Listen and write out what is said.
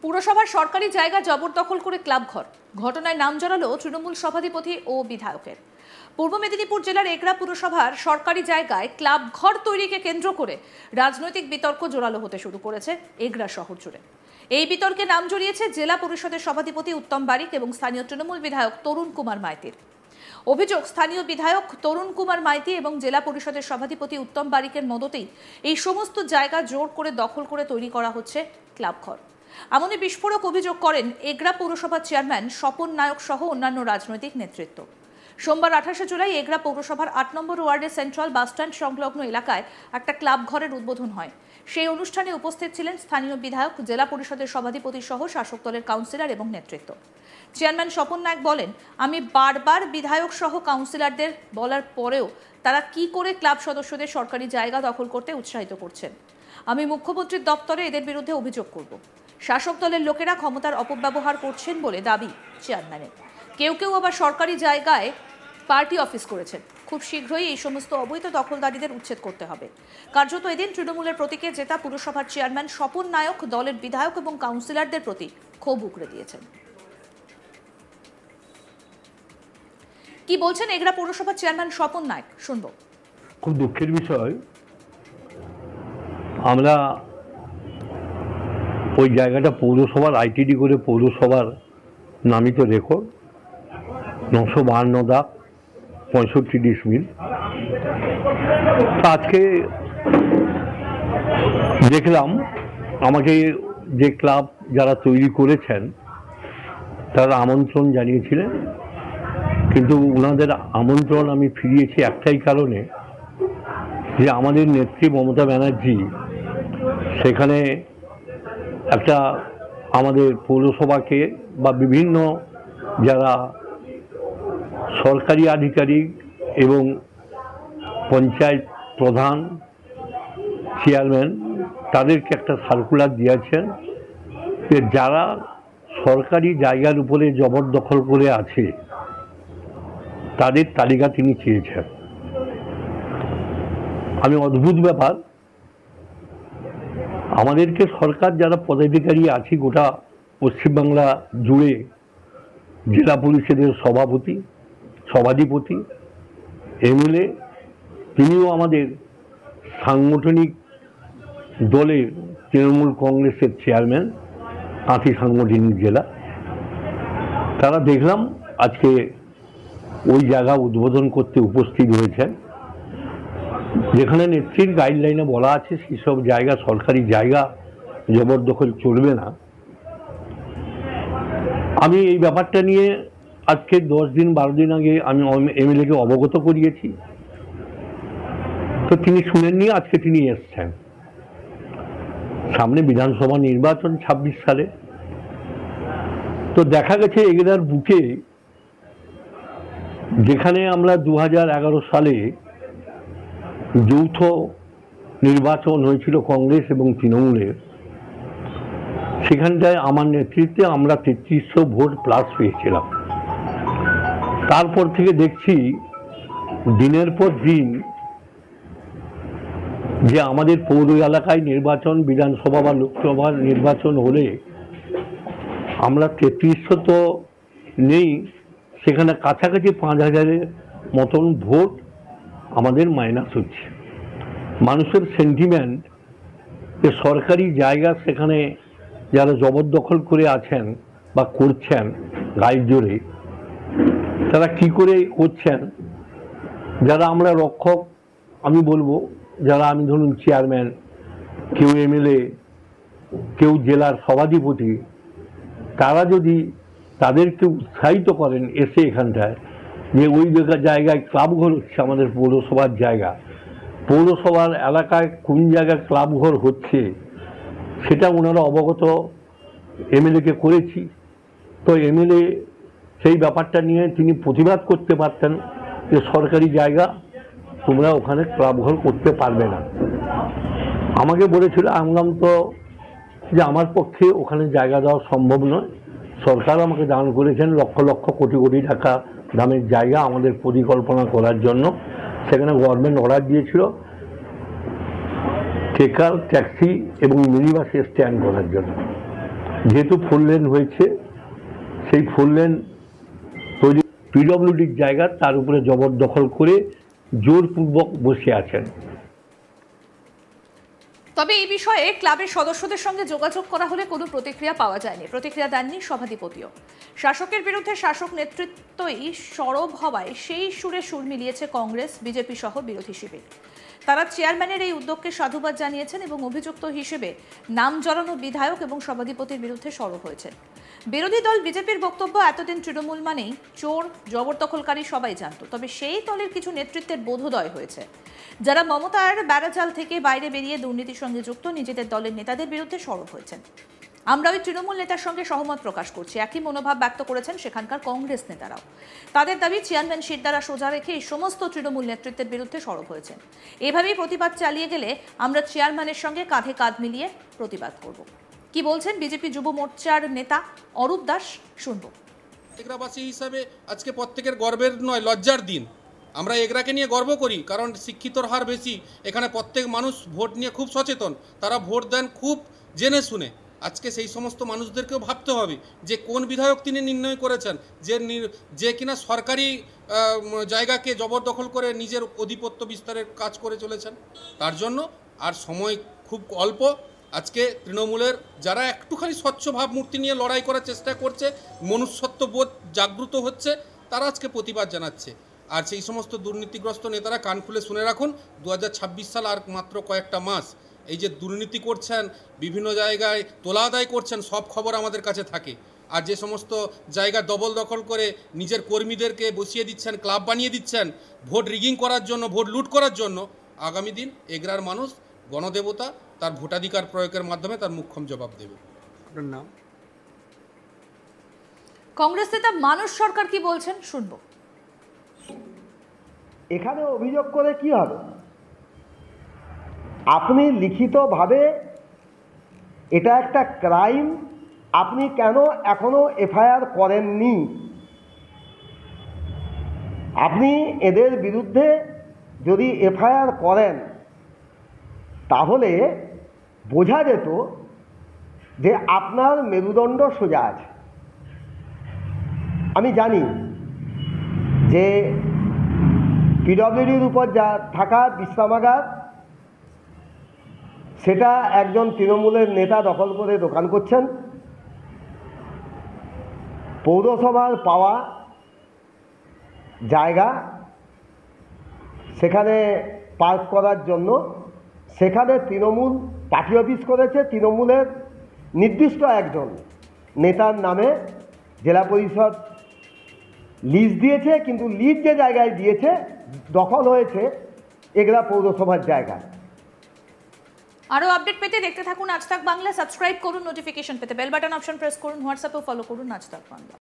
পুরসভার সরকারি জায়গা জবরদখল করে ক্লাব ঘর, ঘটনায় নাম জড়ালো তৃণমূল সভাধিপতি ও বিধায়কের। পূর্ব মেদিনীপুর জেলার এগরা পুরসভার সরকারি জায়গায় ক্লাব ঘর তৈরিকে কেন্দ্র করে রাজনৈতিক বিতর্ক জোরালো হতে শুরু করেছে এগরা শহর জুড়ে। এই বিতর্কে নাম জড়িয়েছে জেলা পরিষদের সভাধিপতি উত্তম বারিক এবং স্থানীয় তৃণমূল বিধায়ক তরুণ কুমার মাইতির। অভিযোগ, স্থানীয় বিধায়ক তরুণ কুমার মাইতি এবং জেলা পরিষদের সভাধিপতি উত্তম বারিকের মদতেই এই সমস্ত জায়গা জোর করে দখল করে তৈরি করা হচ্ছে ক্লাব ঘর। এমনই বিস্ফোরক অভিযোগ করেন এগরা পৌরসভার চেয়ারম্যান স্বপন নায়ক সহ অন্যান্য রাজনৈতিক নেতৃত্ব। সোমবার 28শে জুলাই এগরা পৌরসভার 8 নম্বর ওয়ার্ডের সেন্ট্রাল বাসস্ট্যান্ড সংলগ্ন এলাকায় একটা ক্লাব ঘরের উদ্বোধন হয়। সেই অনুষ্ঠানে উপস্থিত ছিলেন স্থানীয় বিধায়ক, জেলা পরিষদের সভাধিপতি সহ শাসক দলের কাউন্সিলর এবং নেতৃত্ব। চেয়ারম্যান স্বপন নায়ক বলেন, আমি বারবার বিধায়ক সহ কাউন্সিলরদের বলার পরেও তারা কি করে ক্লাব সদস্যদের সরকারি জায়গা দখল করতে উৎসাহিত করছেন। আমি মুখ্যমন্ত্রীর দপ্তরে এদের বিরুদ্ধে অভিযোগ করব। শাসক দলের লোকেরা ক্ষমতার অপব্যবহার করছেন বলে দাবি চেয়ারম্যানের। কেউ কেউ আবার সরকারি জায়গায় পার্টি অফিস করেছেন। খুব শীঘ্রই এই সমস্ত অবৈধ দখলদারীদের উচ্ছেদ করতে হবে। কার্যত এদিন তৃণমূলের প্রতীকে জেতা পুরসভার চেয়ারম্যান স্বপন নায়ক দলের বিধায়ক এবং কাউন্সিলরদের প্রতি ক্ষোভ উগরে দিয়েছেন। কি বলছেন এগরা পৌরসভার চেয়ারম্যান স্বপন নায়ক, শুনবো। খুব দুঃখের বিষয়, আমরা ওই জায়গাটা পৌরসভার আইটিডি করে পৌরসভার নামিত রেকর্ড 952 দাগ 65 ডিসমিল। আজকে দেখলাম আমাকে যে ক্লাব যারা তৈরি করেছেন তারা আমন্ত্রণ জানিয়েছিলেন, কিন্তু ওনাদের আমন্ত্রণ আমি ফিরিয়েছি একটাই কারণে, যে আমাদের নেত্রী মমতা ব্যানার্জি সেখানে একটা আমাদের পৌরসভাকে বা বিভিন্ন যারা সরকারি আধিকারিক এবং পঞ্চায়েত প্রধান, চেয়ারম্যান, তাদেরকে একটা সার্কুলার দিয়েছেন যে যারা সরকারি জায়গার উপরে জবরদখল করে আছে তাদের তালিকা তিনি চেয়েছেন। আমি অদ্ভুত ব্যাপার, আমাদেরকে সরকার যারা পদাধিকারী আছে গোটা পশ্চিমবাংলা জুড়ে, জেলা পরিষদের সভাধিপতি, এমএলএ, তিনিও আমাদের সাংগঠনিক দলের তৃণমূল কংগ্রেসের চেয়ারম্যান, কাঁথি সাংগঠনিক জেলা, তারা দেখলাম আজকে ওই জায়গা উদ্বোধন করতে উপস্থিত হয়েছেন, যেখানে নেত্রীর গাইডলাইনে বলা আছে সেসব জায়গা সরকারি জায়গা জবরদখল চলবে না। আমি এই ব্যাপারটা নিয়ে আজকে 10-12 দিন আগে আমি এমএলএকে অবগত করিয়েছি, তো তিনি শুনেননি। আজকে তিনি এসছেন, সামনে বিধানসভা নির্বাচন 26 সালে, তো দেখা গেছে এগরার বুকে যেখানে আমরা 2011 সালে যৌথ নির্বাচন হয়েছিল কংগ্রেস এবং তৃণমূলের, সেখানটায় আমার নেতৃত্বে আমরা 3300 ভোট প্লাস পেয়েছিলাম। তারপর থেকে দেখছি দিনের পর দিন যে আমাদের পৌর এলাকায় নির্বাচন, বিধানসভা বা লোকসভার নির্বাচন হলে আমরা 3300 তো নেই, সেখানে কাছাকাছি 5000-এর মতন ভোট আমাদের মাইনাস হচ্ছে। মানুষের সেন্টিমেন্ট যে সরকারি জায়গা সেখানে যারা জবরদখল করে আছেন বা করছেন গায়ের জোরে, তারা কি করে করছেন, যারা আমরা রক্ষক, আমি বলবো যারা, আমি ধরুন চেয়ারম্যান, কেউ এমএলএ, কেউ জেলার সভাধিপতি, তারা যদি তাদেরকে উৎসাহিত করেন এসে এখানটায় যে ওই জায়গায় ক্লাবঘর হচ্ছে, আমাদের পৌরসভার জায়গা, পৌরসভার এলাকায় কোন জায়গায় ক্লাবঘর হচ্ছে সেটা ওনারা অবগত এমএলএকে করেছি। তো এমএলএ সেই ব্যাপারটা নিয়ে তিনি প্রতিবাদ করতে পারতেন যে সরকারি জায়গা তোমরা ওখানে ক্লাবঘর করতে পারবে না। আমাকে বলেছিল, আমলাম তো যে আমার পক্ষে ওখানে জায়গা দেওয়া সম্ভব নয়, সরকার আমাকে দান করেছেন লক্ষ লক্ষ কোটি কোটি টাকা দামের জায়গা আমাদের পরিকল্পনা করার জন্য। সেখানে গভর্নমেন্ট অর্ডার দিয়েছিল ট্রেকার, ট্যাক্সি এবং মিনি বাসে স্ট্যান্ড করার জন্য। যেহেতু 4 লেন হয়েছে, সেই 4 লেন তৈরি পিডব্লিউডির জায়গা তার উপরে জবরদখল করে জোরপূর্বক বসে আছেন। তবে এই বিষয়ে ক্লাবের সদস্যদের সঙ্গে যোগাযোগ করা হলে কোনো প্রতিক্রিয়া পাওয়া যায়নি। প্রতিক্রিয়া দেননি সভাধিপতিও। শাসকের বিরুদ্ধে শাসক নেতৃত্বই সরব হওয়ায় সেই সুরে সুর মিলিয়েছে কংগ্রেস, বিজেপি সহ বিরোধী শিবির। তারা চেয়ারম্যানের এই উদ্যোগকে সাধুবাদ জানিয়েছেন এবং অভিযুক্ত হিসেবে নাম জড়ানো বিধায়ক এবং সভাধিপতির বিরুদ্ধে সরব হয়েছেন। বিরোধী দল বিজেপির বক্তব্য, এতদিন তৃণমূল মানেই চোর, জবরদখলকারী সবাই জানত। তবে সেই দলের কিছু নেতৃত্বের বোধোদয় হয়েছে, যারা মমতার বেড়াজাল থেকে বাইরে বেরিয়ে দুর্নীতির সঙ্গে যুক্ত নিজেদের দলের নেতাদের বিরুদ্ধে সরব হয়েছেন। আমরা ওই তৃণমূল নেতার সঙ্গে সহমত প্রকাশ করছি। একই মনোভাব ব্যক্ত করেছেন সেখানকার কংগ্রেস নেতারাও। তাদের দাবি, চেয়ারম্যান সিট দ্বারা সোজা রেখে এই সমস্ত তৃণমূল নেতৃত্বের বিরুদ্ধে সরব হয়েছেন। এভাবেই প্রতিবাদ চালিয়ে গেলে আমরা চেয়ারম্যানের সঙ্গে কাঁধে কাঁধ মিলিয়ে প্রতিবাদ করব। কি বলছেন বিজেপি যুব মোর্চার নেতা অরূপ দাস, শুনবো। এগরাবাসী হিসাবে আজকে প্রত্যেকের গর্বের নয়, লজ্জার দিন। আমরা এগরাকে নিয়ে গর্ব করি, কারণ শিক্ষিতর হার বেশি। এখানে প্রত্যেক মানুষ ভোট নিয়ে খুব সচেতন, তারা ভোট দেন খুব জেনে শুনে। আজকে সেই সমস্ত মানুষদেরকেও ভাবতে হবে যে কোন বিধায়ক তিনি নির্ণয় করেছেন, যে কিনা সরকারি জায়গাকে জবরদখল করে নিজের আধিপত্য বিস্তারের কাজ করে চলেছেন। তার জন্য আর সময় খুব অল্প। আজকে তৃণমূলের যারা একটুখানি স্বচ্ছ ভাবমূর্তি নিয়ে লড়াই করার চেষ্টা করছে, মনুষ্যত্ববোধ জাগ্রত হচ্ছে, তারা আজকে প্রতিবাদ জানাচ্ছে। আর সেই সমস্ত দুর্নীতিগ্রস্ত নেতারা কান খুলে শুনে রাখুন, 2026 সাল আর মাত্র কয়েকটা মাস। এই যে দুর্নীতি করছেন, বিভিন্ন জায়গায় তোলা আদায় করছেন, সব খবর আমাদের কাছে থাকে। আর যে সমস্ত জায়গা দবল দখল করে নিজের কর্মীদেরকে বসিয়ে দিচ্ছেন, ক্লাব বানিয়ে দিচ্ছেন ভোট রিগিং করার জন্য, ভোট লুট করার জন্য, আগামী দিন এগরার মানুষ, গণদেবতা, তার ভোটাধিকার প্রয়োগের মাধ্যমে তার মুখ্যম জবাব দেবে। আপনার নাম? কংগ্রেস নেতা মানস সরকার কি বলছেন, শুনবো। এখানে অভিযোগ করে কি হবে? আপনি লিখিতভাবে এটা একটা ক্রাইম, আপনি কেন এখনো এফআইআর করেননি? আপনি এদের বিরুদ্ধে যদি এফআইআর করেন তাহলে বোঝা যেত যে আপনার মেরুদণ্ড সোজা আছে। আমি জানি যে পিডব্লিউডির উপর যা থাকা বিশ্রামাগার, সেটা একজন তৃণমূলের নেতা দখল করে দোকান করছেন। পৌরসভার পাওয়া জায়গা সেখানে পার্ক করার জন্য সেখানে তৃণমূল পার্টি অফিস করেছে। তৃণমূলের নির্দিষ্ট একজন নেতার নামে জেলা পরিষদ লিজ দিয়েছে, কিন্তু লিজ যে জায়গায় দিয়েছে দখল হয়েছে এগরা পৌরসভার জায়গায়। আরো আপডেট পেতে দেখতে থাকুন আজ তাক বাংলা। সাবস্ক্রাইব করুন, নোটিফিকেশন পেতে বেল বাটন অপশন প্রেস করুন, হোয়াটসঅ্যাপেও ফলো করুন আজ তাক বাংলা।